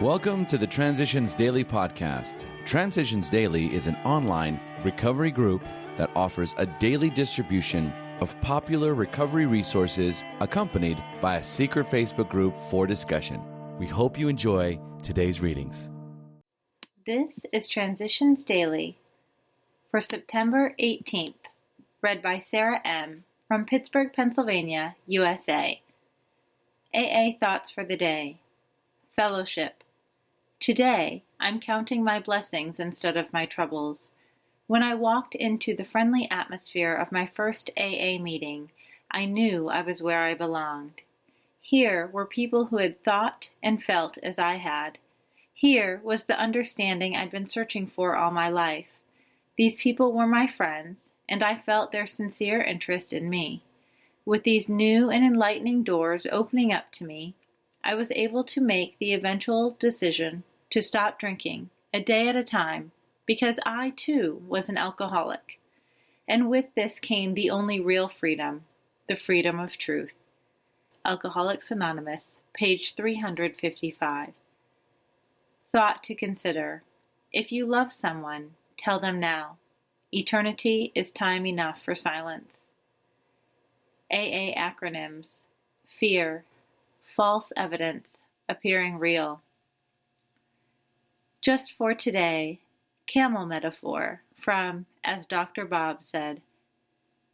Welcome to the Transitions Daily podcast. Transitions Daily is an online recovery group that offers a daily distribution of popular recovery resources accompanied by a secret Facebook group for discussion. We hope you enjoy today's readings. This is Transitions Daily for September 18th, read by Sarah M. from Pittsburgh, Pennsylvania, USA. AA Thoughts for the Day. Fellowship. Today, I'm counting my blessings instead of my troubles. When I walked into the friendly atmosphere of my first AA meeting, I knew I was where I belonged. Here were people who had thought and felt as I had. Here was the understanding I'd been searching for all my life. These people were my friends, and I felt their sincere interest in me. With these new and enlightening doors opening up to me, I was able to make the eventual decision to stop drinking, a day at a time, because I, too, was an alcoholic. And with this came the only real freedom, the freedom of truth. Alcoholics Anonymous, page 355. Thought to consider. If you love someone, tell them now. Eternity is time enough for silence. AA acronyms. Fear. False evidence appearing real. Just for today, camel metaphor from As Dr. Bob Said.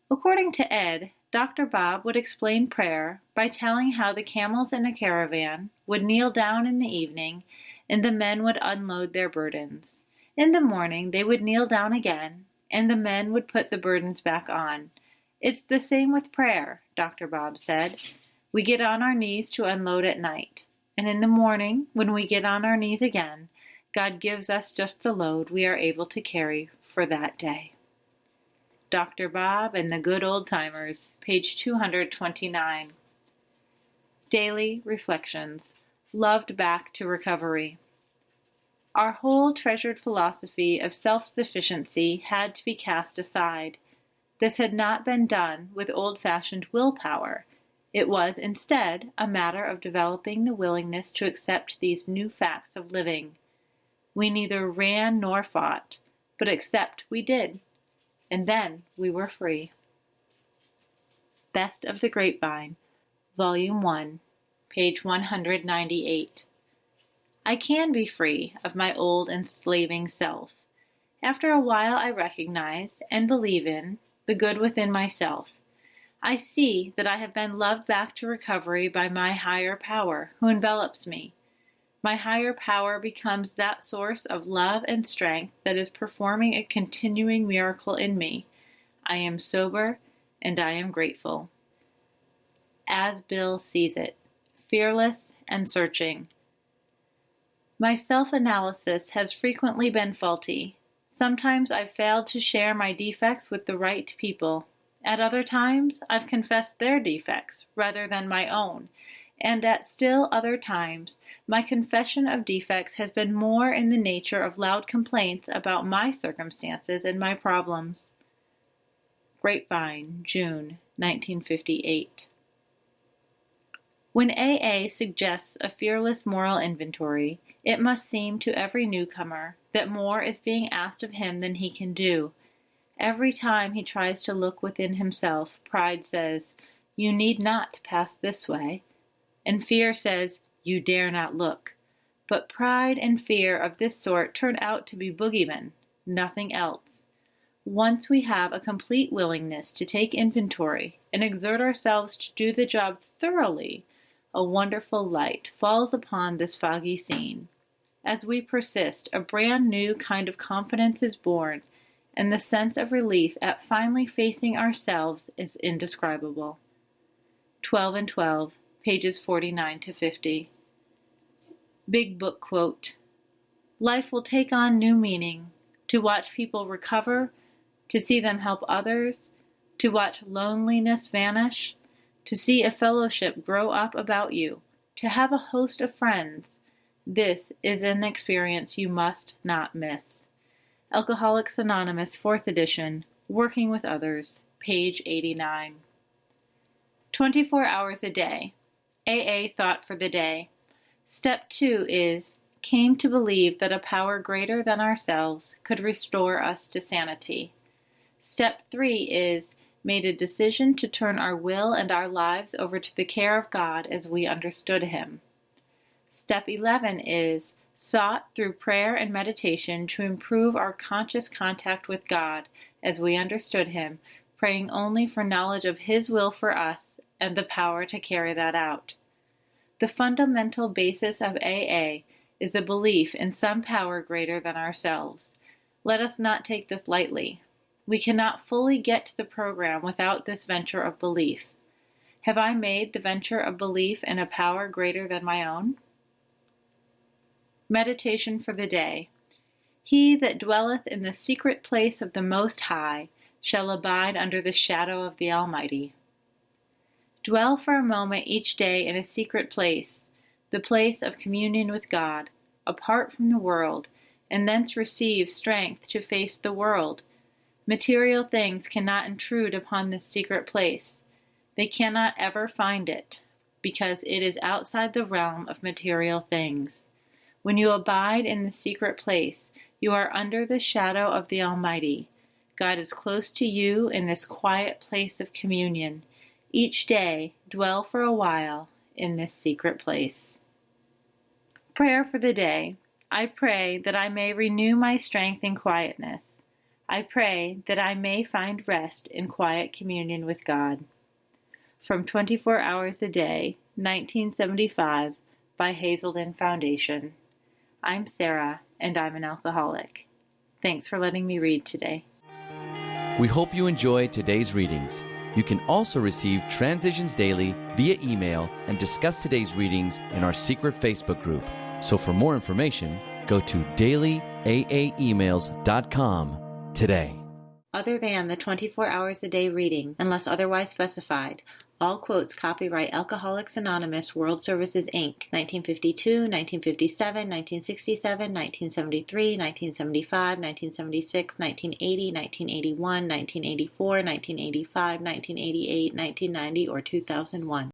According to Ed, Dr. Bob would explain prayer by telling how the camels in a caravan would kneel down in the evening and the men would unload their burdens. In the morning they would kneel down again and the men would put the burdens back on. It's the same with prayer, Dr. Bob said. We get on our knees to unload at night, and in the morning, when we get on our knees again, God gives us just the load we are able to carry for that day. Dr. Bob and the Good Old Timers, page 229. Daily Reflections. Loved back to recovery. Our whole treasured philosophy of self-sufficiency had to be cast aside. This had not been done with old-fashioned willpower. It was, instead, a matter of developing the willingness to accept these new facts of living. We neither ran nor fought, but accept we did, and then we were free. Best of the Grapevine, Volume 1, page 198. I can be free of my old enslaving self. After a while I recognize and believe in the good within myself. I see that I have been loved back to recovery by my higher power, who envelops me. My higher power becomes that source of love and strength that is performing a continuing miracle in me. I am sober, and I am grateful. As Bill sees it, fearless and searching. My self-analysis has frequently been faulty. Sometimes I've failed to share my defects with the right people. At other times, I've confessed their defects rather than my own. And at still other times, my confession of defects has been more in the nature of loud complaints about my circumstances and my problems. Grapevine, June, 1958. When AA suggests a fearless moral inventory, it must seem to every newcomer that more is being asked of him than he can do. Every time he tries to look within himself, pride says, "You need not pass this way." And fear says, "You dare not look." But pride and fear of this sort turn out to be boogeymen, nothing else. Once we have a complete willingness to take inventory and exert ourselves to do the job thoroughly, a wonderful light falls upon this foggy scene. As we persist, a brand new kind of confidence is born, and the sense of relief at finally facing ourselves is indescribable. 12 and 12. Pages 49 to 50. Big Book quote. Life will take on new meaning. To watch people recover, to see them help others, to watch loneliness vanish, to see a fellowship grow up about you, to have a host of friends. This is an experience you must not miss. Alcoholics Anonymous, 4th edition, Working with Others, page 89. 24 hours a day. AA Thought for the Day. Step 2 is came to believe that a power greater than ourselves could restore us to sanity. Step 3 is made a decision to turn our will and our lives over to the care of God as we understood Him. Step 11 is sought through prayer and meditation to improve our conscious contact with God as we understood Him, praying only for knowledge of His will for us and the power to carry that out. The fundamental basis of AA is a belief in some power greater than ourselves. Let us not take this lightly. We cannot fully get to the program without this venture of belief. Have I made the venture of belief in a power greater than my own? Meditation for the day. He that dwelleth in the secret place of the Most High shall abide under the shadow of the Almighty. Dwell for a moment each day in a secret place, the place of communion with God, apart from the world, and thence receive strength to face the world. Material things cannot intrude upon this secret place. They cannot ever find it, because it is outside the realm of material things. When you abide in the secret place, you are under the shadow of the Almighty. God is close to you in this quiet place of communion. Each day, dwell for a while in this secret place. Prayer for the day. I pray that I may renew my strength in quietness. I pray that I may find rest in quiet communion with God. From 24 Hours a Day, 1975, by Hazelden Foundation. I'm Sarah, and I'm an alcoholic. Thanks for letting me read today. We hope you enjoyed today's readings. You can also receive Transitions Daily via email and discuss today's readings in our secret Facebook group. So for more information, go to dailyaaemails.com today. Other than the 24 Hours a Day reading, unless otherwise specified, all quotes copyright Alcoholics Anonymous World Services, Inc., 1952, 1957, 1967, 1973, 1975, 1976, 1980, 1981, 1984, 1985, 1988, 1990, or 2001.